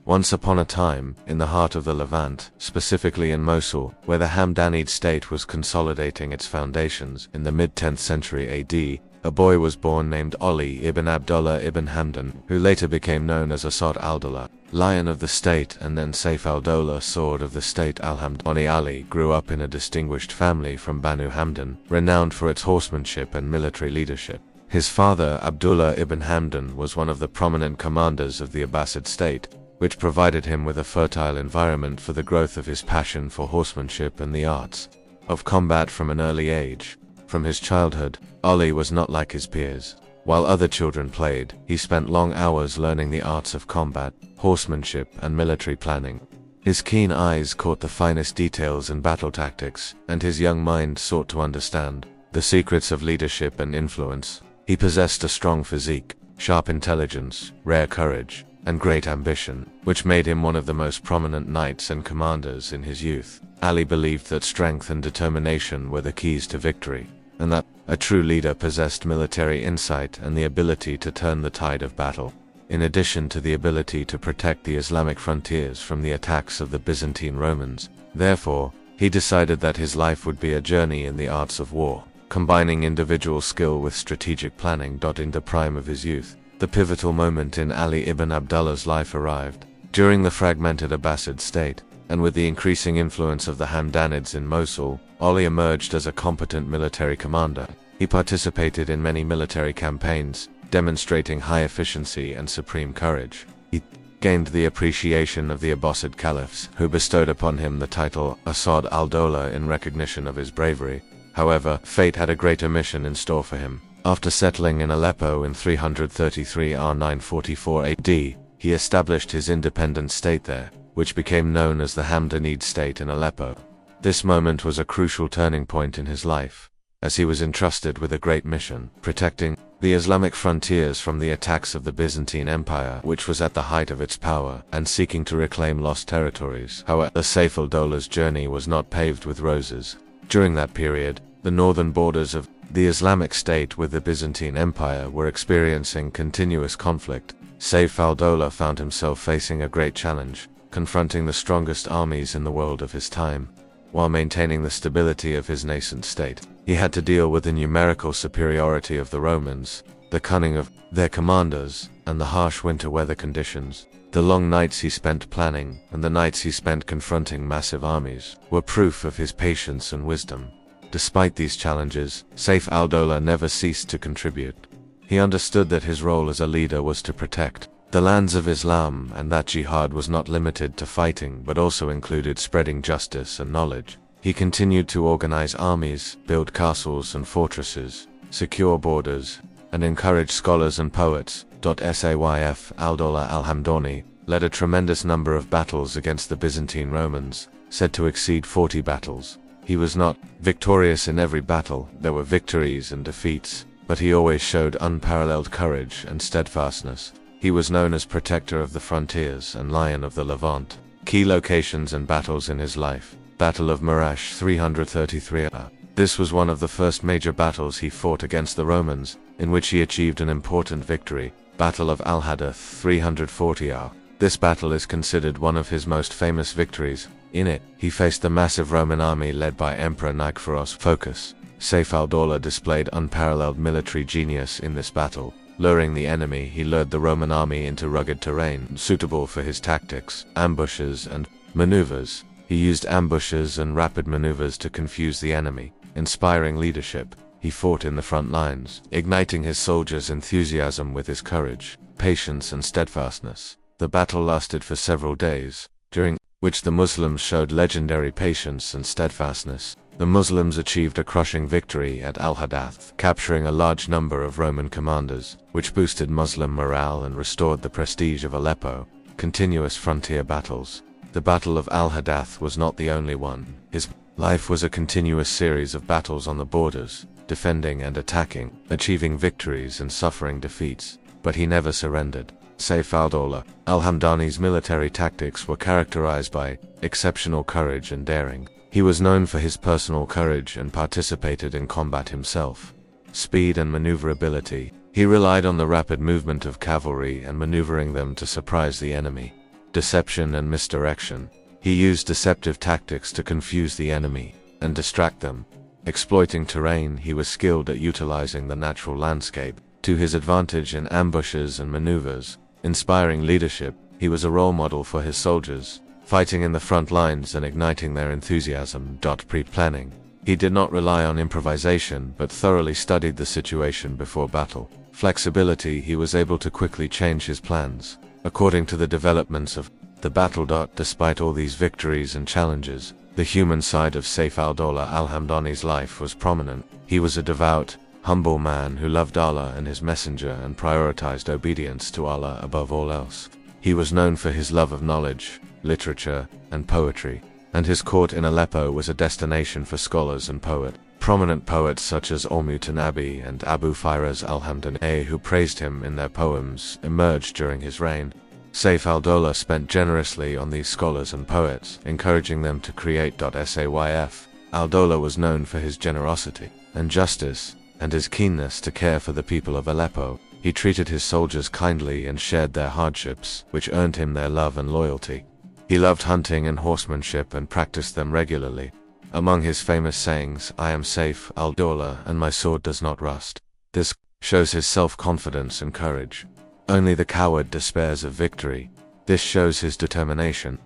Once upon a time, in the heart of the Levant, specifically in Mosul, where the Hamdanid state was consolidating its foundations in the mid-10th century AD, a boy was born named Ali ibn Abdullah ibn Hamdan, who later became known as Sayf al-Dawla, Lion of the State, and then Sayf al-Dawla, Sword of the State. Al-Hamdani Ali grew up in a distinguished family from Banu Hamdan, renowned for its horsemanship and military leadership. His father, Abdullah ibn Hamdan, was one of the prominent commanders of the Abbasid state, which provided him with a fertile environment for the growth of his passion for horsemanship and the arts of combat from an early age. From his childhood, Ali was not like his peers. While other children played, he spent long hours learning the arts of combat, horsemanship, and military planning. His keen eyes caught the finest details in battle tactics, and his young mind sought to understand the secrets of leadership and influence. He possessed a strong physique, sharp intelligence, rare courage, and great ambition, which made him one of the most prominent knights and commanders in his youth. Ali believed that strength and determination were the keys to victory, and that a true leader possessed military insight and the ability to turn the tide of battle, in addition to the ability to protect the Islamic frontiers from the attacks of the Byzantine Romans. Therefore, he decided that his life would be a journey in the arts of war, combining individual skill with strategic planning. In the prime of his youth, the pivotal moment in Ali ibn Abdullah's life arrived. During the fragmented Abbasid state, and with the increasing influence of the Hamdanids in Mosul, Ali emerged as a competent military commander. He participated in many military campaigns, demonstrating high efficiency and supreme courage. He gained the appreciation of the Abbasid caliphs, who bestowed upon him the title Sayf al-Dawla in recognition of his bravery. However, fate had a greater mission in store for him. After settling in Aleppo in 333 or 944 AD, he established his independent state there, which became known as the Hamdanid state in Aleppo. This moment was a crucial turning point in his life, as he was entrusted with a great mission, protecting the Islamic frontiers from the attacks of the Byzantine Empire, which was at the height of its power, and seeking to reclaim lost territories. However, the Sayf al-Dawla's journey was not paved with roses. During that period, the northern borders of the Islamic State with the Byzantine Empire were experiencing continuous conflict. Sayf al-Dawla found himself facing a great challenge, confronting the strongest armies in the world of his time, while maintaining the stability of his nascent state. He had to deal with the numerical superiority of the Romans, the cunning of their commanders, and the harsh winter weather conditions. The long nights he spent planning, and the nights he spent confronting massive armies, were proof of his patience and wisdom. Despite these challenges, Sayf al-Dawla never ceased to contribute. He understood that his role as a leader was to protect the lands of Islam, and that jihad was not limited to fighting but also included spreading justice and knowledge. He continued to organize armies, build castles and fortresses, secure borders, and encourage scholars and poets. Sayf al-Dawla al-Hamdani led a tremendous number of battles against the Byzantine Romans, said to exceed 40 battles. He was not victorious in every battle. There were victories and defeats, but he always showed unparalleled courage and steadfastness. He was known as Protector of the Frontiers and Lion of the Levant. Key locations and battles in his life. Battle of Marash 333 AD. This was one of the first major battles he fought against the Romans, in which he achieved an important victory. Battle of Al-Hadath 340 AD. This battle is considered one of his most famous victories. In it, he faced the massive Roman army led by Emperor Nicephorus. Sayf al-Dawla displayed unparalleled military genius in this battle. Luring the enemy, he lured the Roman army into rugged terrain, suitable for his tactics, ambushes, and maneuvers. He used ambushes and rapid maneuvers to confuse the enemy. Inspiring leadership, he fought in the front lines, igniting his soldiers' enthusiasm with his courage, patience, and steadfastness. The battle lasted for several days, during which the Muslims showed legendary patience and steadfastness. The Muslims achieved a crushing victory at Al-Hadath, capturing a large number of Roman commanders, which boosted Muslim morale and restored the prestige of Aleppo. Continuous frontier battles. The Battle of Al-Hadath was not the only one. His life was a continuous series of battles on the borders, defending and attacking, achieving victories and suffering defeats. But he never surrendered. Sayf al-Dawla al-Hamdani's military tactics were characterized by exceptional courage and daring. He was known for his personal courage and participated in combat himself. Speed and maneuverability. He relied on the rapid movement of cavalry and maneuvering them to surprise the enemy. deception and misdirection. He used deceptive tactics to confuse the enemy and distract them. Exploiting terrain, he was skilled at utilizing the natural landscape to his advantage in ambushes and maneuvers. Inspiring leadership, he was a role model for his soldiers, fighting in the front lines and igniting their enthusiasm. Pre-planning. He did not rely on improvisation, but thoroughly studied the situation before battle. Flexibility, he was able to quickly change his plans according to the developments of the battle. Despite all these victories and challenges, the human side of Sayf al-Dawla al-Hamdani's life was prominent. He was a devout, humble man who loved Allah and his messenger and prioritized obedience to Allah above all else. He was known for his love of knowledge, literature, and poetry, and his court in Aleppo was a destination for scholars and poets. Prominent poets such as al-Mutanabbi and Abu Firas al-Hamdani, who praised him in their poems, emerged during his reign. Sayf al-Dawla spent generously on these scholars and poets, encouraging them to create. Sayf al-Dawla was known for his generosity and justice, and his keenness to care for the people of Aleppo. He treated his soldiers kindly and shared their hardships, which earned him their love and loyalty. He loved hunting and horsemanship and practiced them regularly. Among his famous sayings, "I am Sayf al-Dawla and my sword does not rust." This shows his self-confidence and courage. Only the coward despairs of victory. This shows his determination.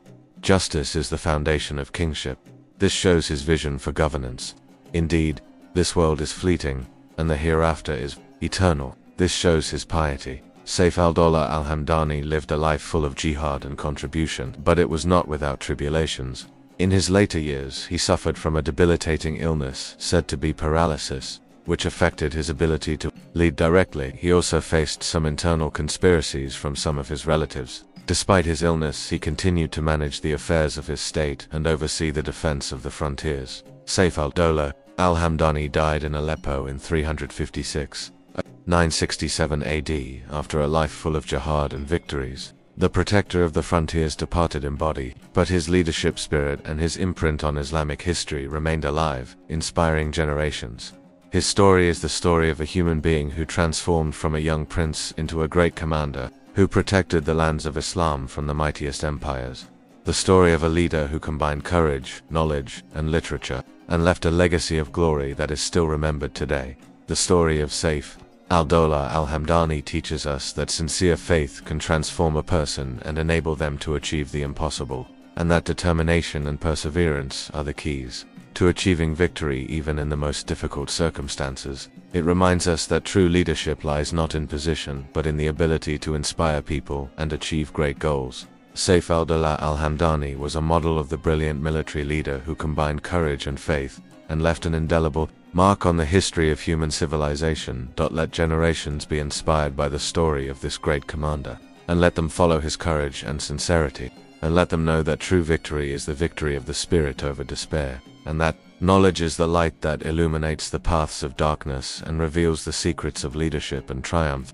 Justice is the foundation of kingship. This shows his vision for governance. Indeed, this world is fleeting, and the hereafter is eternal. This shows his piety. Sayf al-Dawla al-Hamdani lived a life full of jihad and contribution, but it was not without tribulations. In his later years, he suffered from a debilitating illness, said to be paralysis, which affected his ability to lead directly. He also faced some internal conspiracies from some of his relatives. Despite his illness, he continued to manage the affairs of his state and oversee the defense of the frontiers. Sayf al-Dawla al-Hamdani died in Aleppo in 356, 967 AD, after a life full of jihad and victories. The protector of the frontiers departed in body, but his leadership spirit and his imprint on Islamic history remained alive, inspiring generations. His story is the story of a human being who transformed from a young prince into a great commander, who protected the lands of Islam from the mightiest empires. The story of a leader who combined courage, knowledge, and literature, and left a legacy of glory that is still remembered today. The story of Sayf al-Dawla al-Hamdani teaches us that sincere faith can transform a person and enable them to achieve the impossible, and that determination and perseverance are the keys to achieving victory even in the most difficult circumstances. It reminds us that true leadership lies not in position, but in the ability to inspire people and achieve great goals. Sayf al-Dawla al-Hamdani was a model of the brilliant military leader who combined courage and faith, and left an indelible mark on the history of human civilization. Let generations be inspired by the story of this great commander, and let them follow his courage and sincerity, and let them know that true victory is the victory of the spirit over despair, and that knowledge is the light that illuminates the paths of darkness and reveals the secrets of leadership and triumph.